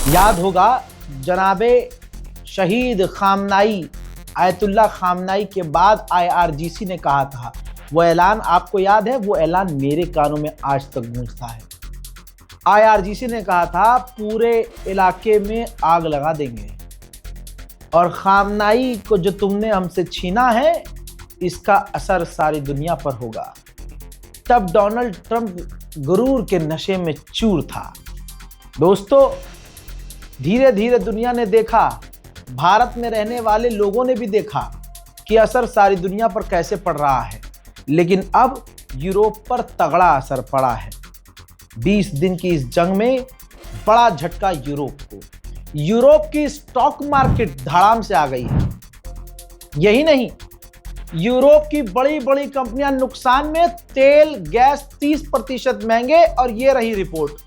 याद होगा जनाबे शहीद खामनाई आयतुल्लाह खामनाई के बाद IRGC ने कहा था, वो ऐलान आपको याद है? वो ऐलान मेरे कानों में आज तक गूंजता है। IRGC ने कहा था पूरे इलाके में आग लगा देंगे और खामनाई को जो तुमने हमसे छीना है इसका असर सारी दुनिया पर होगा। तब डोनाल्ड ट्रंप गुरूर के नशे में चूर था। दोस्तों, धीरे धीरे दुनिया ने देखा, भारत में रहने वाले लोगों ने भी देखा कि असर सारी दुनिया पर कैसे पड़ रहा है, लेकिन अब यूरोप पर तगड़ा असर पड़ा है। 20 दिन की इस जंग में बड़ा झटका यूरोप को। यूरोप की स्टॉक मार्केट धड़ाम से आ गई है। यही नहीं, यूरोप की बड़ी बड़ी कंपनियां नुकसान में, तेल गैस 30% महंगे। और ये रही रिपोर्ट।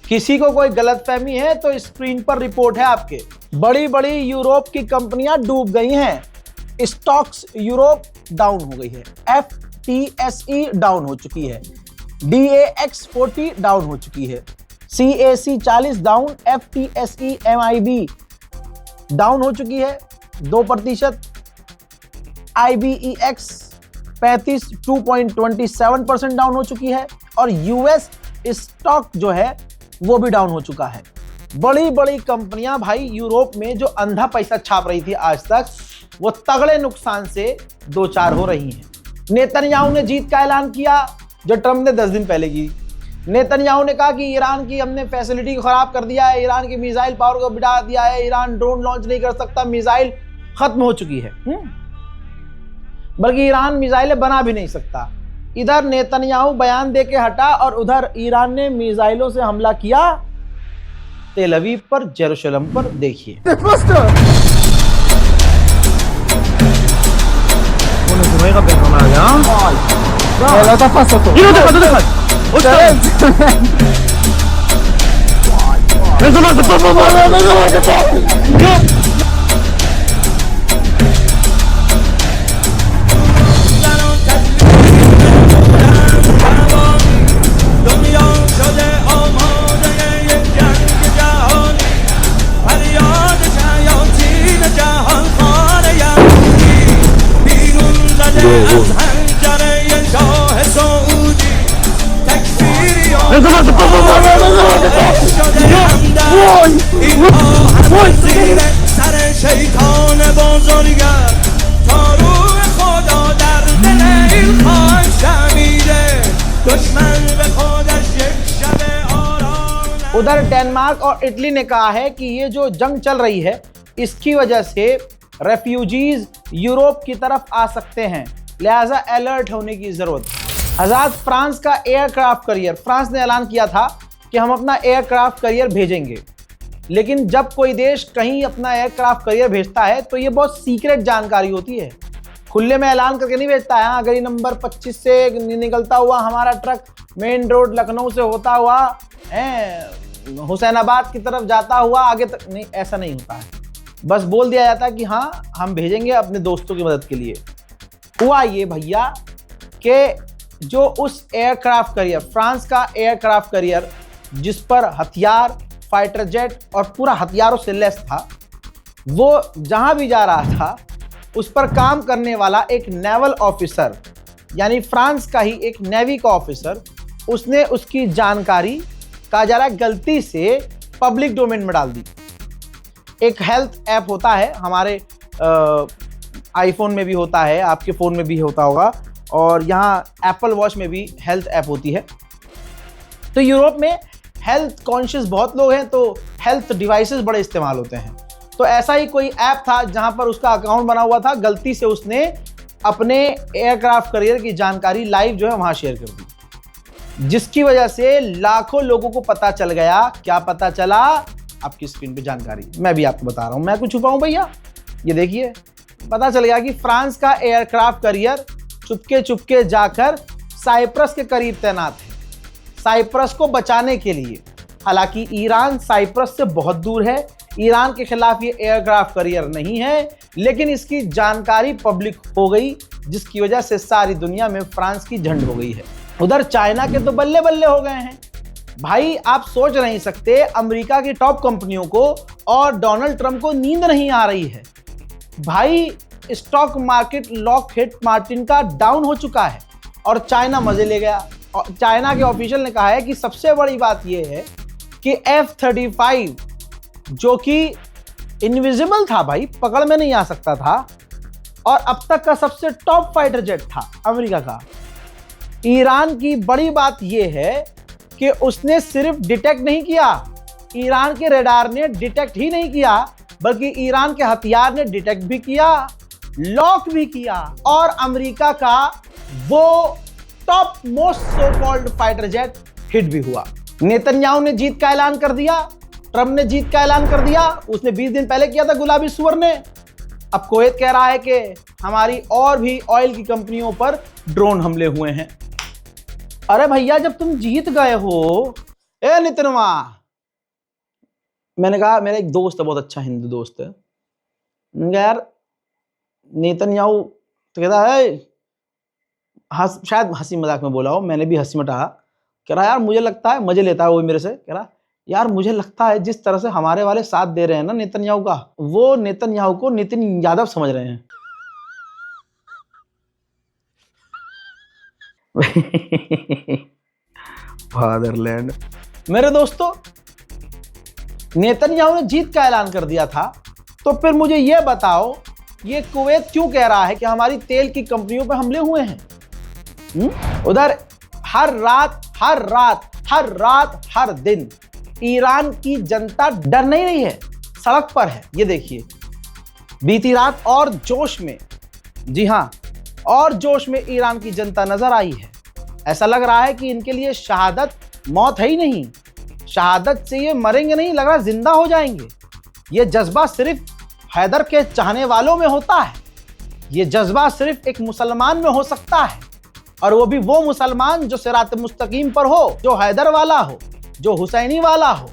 किसी को कोई गलतफहमी है तो स्क्रीन पर रिपोर्ट है आपके। बड़ी बड़ी यूरोप की कंपनियां डूब गई हैं। स्टॉक्स यूरोप डाउन हो गई है। FTSE डाउन हो चुकी है। DAX 40 डाउन हो चुकी है। CAC 40 down. FTSE MIB down हो चुकी है 2%। IBEX 35 2.27% डाउन हो चुकी है। और US स्टॉक जो है वो भी डाउन हो चुका है। बड़ी बड़ी कंपनियां भाई यूरोप में जो अंधा पैसा छाप रही थी आज तक, वो तगड़े नुकसान से दो चार हो रही हैं। नेतन्याहू ने जीत का ऐलान किया जो ट्रंप ने 10 दिन पहले की। नेतन्याहू ने कहा कि ईरान की हमने फैसिलिटी को खराब कर दिया है, ईरान की मिसाइल पावर को बिठा दिया है, ईरान ड्रोन लॉन्च नहीं कर सकता, मिसाइल खत्म हो चुकी है। बल्कि ईरान मिसाइलें बना भी नहीं सकता। इधर नेतन्याहू बयान दे के हटा और उधर ईरान ने मिसाइलों से हमला किया तेल अवीव पर, जेरूशलम पर। देखिए उधर डेनमार्क और इटली ने कहा है कि ये जो जंग चल रही है इसकी वजह से रेफ्यूजीज यूरोप की तरफ आ सकते हैं, लिहाजा अलर्ट होने की जरूरत है। आजाद फ्रांस का एयरक्राफ्ट करियर, फ्रांस ने ऐलान किया था कि हम अपना एयरक्राफ्ट करियर भेजेंगे, लेकिन जब कोई देश कहीं अपना एयरक्राफ्ट करियर भेजता है तो ये बहुत सीक्रेट जानकारी होती है, खुले में ऐलान करके नहीं भेजता है। अगर ये नंबर 25 से निकलता हुआ हमारा ट्रक मेन रोड लखनऊ से होता हुआ हुसैनाबाद की तरफ जाता हुआ आगे तक नहीं, ऐसा नहीं होता है। बस बोल दिया जाता है कि हाँ हम भेजेंगे अपने दोस्तों की मदद के लिए। हुआ ये भैया कि जो उस एयरक्राफ्ट करियर, फ्रांस का एयरक्राफ्ट करियर जिस पर हथियार, फाइटर जेट और पूरा हथियारों से लैस था, वो जहां भी जा रहा था उस पर काम करने वाला एक नेवल ऑफिसर, यानी फ्रांस का ही एक नेवी का ऑफिसर, उसने उसकी जानकारी कहा जा रहा है गलती से पब्लिक डोमेन में डाल दी। एक हेल्थ ऐप होता है, हमारे आईफोन में भी होता है, आपके फ़ोन में भी होता होगा, और यहाँ एप्पल वॉच में भी हेल्थ ऐप होती है। तो यूरोप में हेल्थ कॉन्शियस बहुत लोग हैं, तो हेल्थ डिवाइसेस बड़े इस्तेमाल होते हैं। तो ऐसा ही कोई ऐप था जहाँ पर उसका अकाउंट बना हुआ था, गलती से उसने अपने एयरक्राफ्ट करियर की जानकारी लाइव जो है वहाँ शेयर कर दी, जिसकी वजह से लाखों लोगों को पता चल गया। क्या पता चला? आपकी स्क्रीन पे जानकारी मैं भी आपको बता रहा हूं, मैं कुछ छुपाऊं भैया? ये देखिए, पता चल गया कि फ्रांस का एयरक्राफ्ट करियर चुपके चुपके जाकर साइप्रस के करीब तैनात है, साइप्रस को बचाने के लिए। हालांकि ईरान साइप्रस से बहुत दूर है, ईरान के खिलाफ ये एयरक्राफ्ट करियर नहीं है, लेकिन इसकी जानकारी पब्लिक हो गई, जिसकी वजह से सारी दुनिया में फ्रांस की झंड हो गई है। उधर चाइना के तो बल्ले बल्ले हो गए हैं। भाई आप सोच नहीं सकते, अमेरिका की टॉप कंपनियों को और डोनाल्ड ट्रंप को नींद नहीं आ रही है। भाई स्टॉक मार्केट लॉकहीड मार्टिन का डाउन हो चुका है और चाइना मजे ले गया। और चाइना के ऑफिशियल ने कहा है कि सबसे बड़ी बात यह है कि F-35 जो कि इनविजिबल था भाई, पकड़ में नहीं आ सकता था, और अब तक का सबसे टॉप फाइटर जेट था अमेरिका का। ईरान की बड़ी बात यह है कि उसने सिर्फ डिटेक्ट नहीं किया, ईरान के रडार ने डिटेक्ट ही नहीं किया, बल्कि ईरान के हथियार ने डिटेक्ट भी किया, लॉक भी किया, और अमेरिका का वो top most so called fighter jet hit भी हुआ। नेतन्याहू ने जीत का ऐलान कर दिया, ट्रंप ने जीत का ऐलान कर दिया, उसने 20 दिन पहले किया था गुलाबी सुअर ने। अब कुवैत कह रहा है कि हमारी और भी ऑयल की कंपनियों पर ड्रोन हमले हुए हैं। अरे भैया जब तुम जीत गए हो, ए नितिनवा, मैंने कहा, मेरा एक दोस्त है, बहुत अच्छा हिंदू दोस्त है, यार नेतन्याहू तो कहता है, शायद हंसी मजाक में बोला हो, मैंने भी हंसी मटा, कह रहा यार मुझे लगता है, मजे लेता है वो मेरे से, कह रहा यार मुझे लगता है जिस तरह से हमारे वाले साथ दे रहे हैं ना नेतन्याहू का, वो नेतन्याहू को नितिन यादव समझ रहे हैं। फादरलैंड। मेरे दोस्तों, नेतन्याहू ने जीत का ऐलान कर दिया था, तो फिर मुझे यह बताओ, ये कुवैत क्यों कह रहा है कि हमारी तेल की कंपनियों पर हमले हुए हैं? उधर हर रात हर दिन ईरान की जनता डर नहीं रही है, सड़क पर है। ये देखिए, बीती रात और जोश में, जी हां, और जोश में ईरान की जनता नजर आई है। ऐसा लग रहा है कि इनके लिए शहादत मौत है ही नहीं, शहादत से ये मरेंगे नहीं, लग रहा जिंदा हो जाएंगे। ये जज्बा सिर्फ हैदर के चाहने वालों में होता है, ये जज्बा सिर्फ एक मुसलमान में हो सकता है, और वो भी वो मुसलमान जो सिरात मुस्तकीम पर हो, जो हैदर वाला हो, जो हुसैनी वाला हो।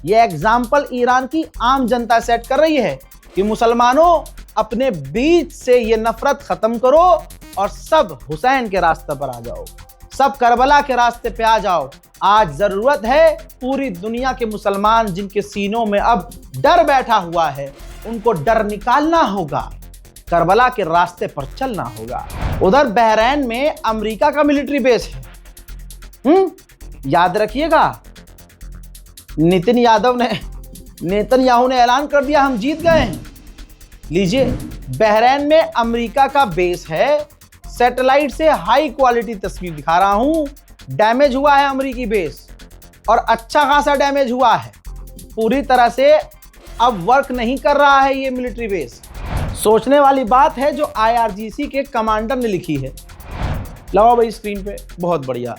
ये एग्जाम्पल ईरान की आम जनता सेट कर रही है कि मुसलमानों, अपने बीच से ये नफरत खत्म करो और सब हुसैन के रास्ते पर आ जाओ, सब करबला के रास्ते पे आ जाओ। आज जरूरत है पूरी दुनिया के मुसलमान जिनके सीनों में अब डर बैठा हुआ है, उनको डर निकालना होगा, करबला के रास्ते पर चलना होगा। उधर बहरीन में अमेरिका का मिलिट्री बेस है। याद रखिएगा, नेतन्याहू ने ऐलान कर दिया हम जीत गए हैं। लीजिए, बहरीन में अमेरिका का बेस है, सैटेलाइट से हाई क्वालिटी तस्वीर दिखा रहा हूं। डैमेज हुआ है अमेरिकी बेस, और अच्छा खासा डैमेज हुआ है, पूरी तरह से अब वर्क नहीं कर रहा है ये मिलिट्री बेस। सोचने वाली बात है जो IRGC के कमांडर ने लिखी है, लगाओ भाई स्क्रीन पे, बहुत बढ़िया।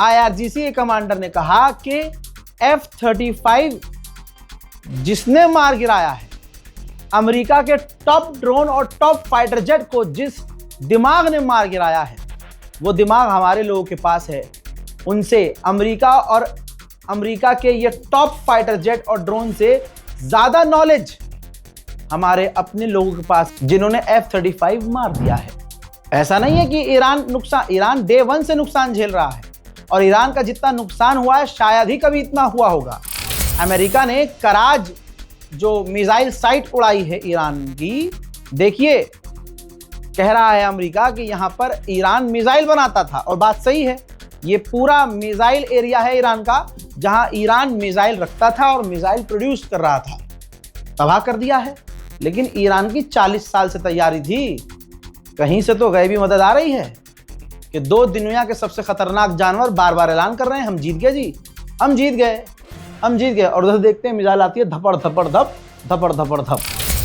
IRGC के कमांडर ने कहा कि F-35 जिसने मार गिराया है अमेरिका के टॉप ड्रोन और टॉप फाइटर जेट को, जिस दिमाग ने मार गिराया है, वो दिमाग हमारे लोगों के पास है। उनसे अमेरिका के ये टॉप फाइटर जेट और ड्रोन से ज्यादा नॉलेज हमारे अपने लोगों के पास, जिन्होंने F-35 मार दिया है। ऐसा नहीं है कि ईरान डे 1 से नुकसान झेल रहा है, और ईरान का जितना नुकसान हुआ है शायद ही कभी इतना हुआ होगा। अमेरिका ने कराज जो मिसाइल साइट उड़ाई है ईरान की, देखिए, कह रहा है अमेरिका कि यहां पर ईरान मिसाइल बनाता था, और बात सही है, ये पूरा मिसाइल एरिया है ईरान का, जहां ईरान मिसाइल रखता था और मिसाइल प्रोड्यूस कर रहा था। तबाह कर दिया है। लेकिन ईरान की 40 साल से तैयारी थी, कहीं से तो गैबी मदद आ रही है कि दो दुनिया के सबसे खतरनाक जानवर बार बार ऐलान कर रहे हैं हम जीत गए जी, हम जीत गए, और उधर देखते हैं मिसाइल आती है, धपड़ धपड़ धप, धपड़ धपड़ धप।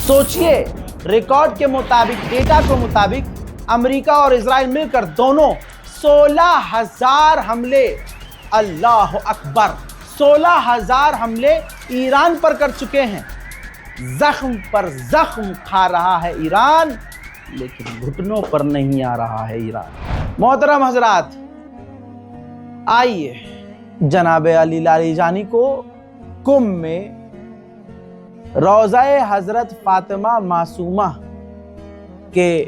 सोचिए, रिकॉर्ड के मुताबिक, डेटा के मुताबिक अमेरिका और इजराइल मिलकर दोनों 16,000 हमले, अल्लाह अकबर, 16,000 हमले ईरान पर कर चुके हैं। जख्म पर जख्म खा रहा है ईरान, लेकिन घुटनों पर नहीं आ रहा है ईरान। मोहतरम हजरात, आइए जनाबे अली लारीजानी को कुम में रोज़ाए हजरत फातिमा मासूमा के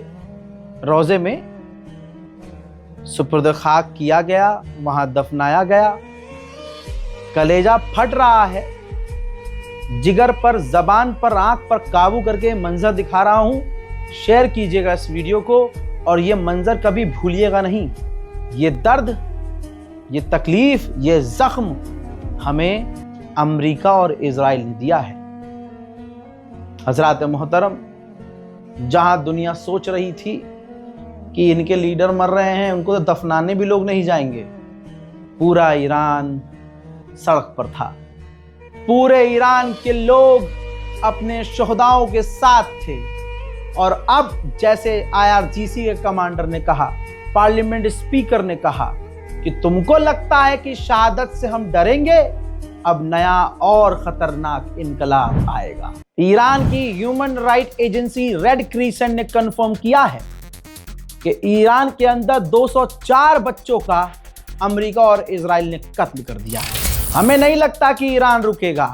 रोज़े में सुपुर्द खाक किया गया, वहां दफनाया गया। कलेजा फट रहा है, जिगर पर, जबान पर, आंख पर काबू करके मंजर दिखा रहा हूं। शेयर कीजिएगा इस वीडियो को और ये मंजर कभी भूलिएगा नहीं। ये दर्द, ये तकलीफ, ये जख्म हमें अमेरिका और इजराइल ने दिया है। हजरात मोहतरम, जहां दुनिया सोच रही थी कि इनके लीडर मर रहे हैं, उनको तो दफनाने भी लोग नहीं जाएंगे, पूरा ईरान सड़क पर था। पूरे ईरान के लोग अपने शोहदाओं के साथ थे। और अब जैसे IRGC के कमांडर ने कहा, पार्लियामेंट स्पीकर ने कहा कि तुमको लगता है कि शहादत से हम डरेंगे, अब नया और खतरनाक इनकलाब आएगा। ईरान की human right agency red crescent ने कंफर्म किया है कि ईरान के अंदर 204 बच्चों का अमेरिका और इजराइल ने कत्ल कर दिया है। हमें नहीं लगता कि ईरान रुकेगा।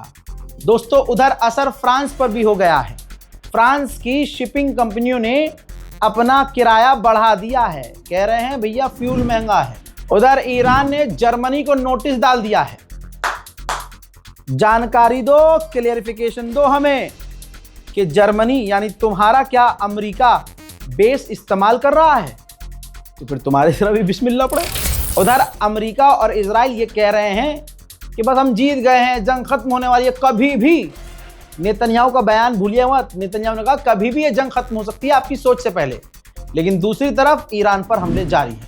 दोस्तों, उधर असर फ्रांस पर भी हो गया है। फ्रांस की शिपिंग कंपनियों ने अपना किराया बढ़ा दिया है, कह रहे हैं भैया फ्यूल महंगा है। उधर ईरान ने जर्मनी को नोटिस डाल दिया है, जानकारी दो, क्लियरिफिकेशन दो हमें कि जर्मनी यानी तुम्हारा क्या अमेरिका बेस इस्तेमाल कर रहा है, तो फिर तुम्हारी तरफ भी बिस्मिल्लाह पड़े। उधर अमेरिका और इजराइल ये कह रहे हैं कि बस हम जीत गए हैं, जंग खत्म होने वाली है। कभी भी, नेतन्याहू का बयान भूलिए मत, नेतन्याहू ने कहा कभी भी ये जंग खत्म हो सकती है आपकी सोच से पहले। लेकिन दूसरी तरफ ईरान पर हमले जारी हैं।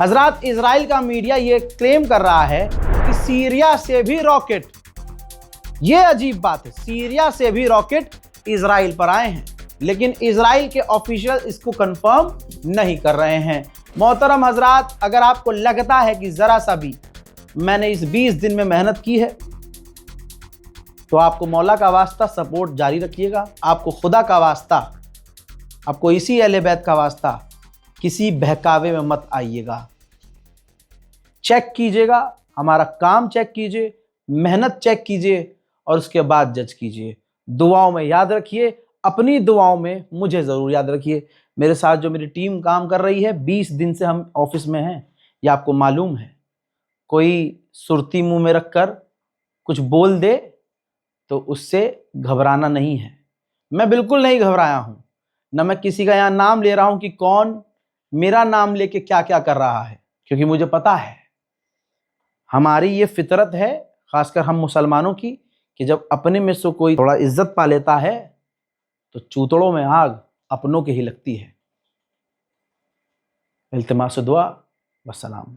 हजरात, इजराइल का मीडिया ये क्लेम कर रहा है कि सीरिया से भी रॉकेट, ये अजीब बात है, सीरिया से भी रॉकेट इजराइल पर आए हैं, लेकिन इजराइल के ऑफिशियल इसको कंफर्म नहीं कर रहे हैं। मोहतरम हजरात, अगर आपको लगता है कि जरा सा भी मैंने इस 20 दिन में मेहनत की है, तो आपको मौला का वास्ता सपोर्ट जारी रखिएगा। आपको खुदा का वास्ता, आपको इसी अहले बैत का वास्ता, किसी बहकावे में मत आइएगा। चेक कीजिएगा, हमारा काम चेक कीजिए, मेहनत चेक कीजिए और उसके बाद जज कीजिए। दुआओं में याद रखिए, अपनी दुआओं में मुझे ज़रूर याद रखिए। मेरे साथ जो मेरी टीम काम कर रही है, 20 दिन से हम ऑफिस में हैं, ये आपको मालूम है। कोई सुर्ती मुंह में रखकर कुछ बोल दे तो उससे घबराना नहीं है। मैं बिल्कुल नहीं घबराया हूँ, न मैं किसी का यहाँ नाम ले रहा हूँ कि कौन मेरा नाम लेके क्या क्या कर रहा है, क्योंकि मुझे पता है, हमारी ये फितरत है, खासकर हम मुसलमानों की, कि जब अपने में से कोई थोड़ा इज्जत पा लेता है तो चूतड़ों में आग अपनों के ही लगती है। इल्तिमास दुआ, वस्सलाम।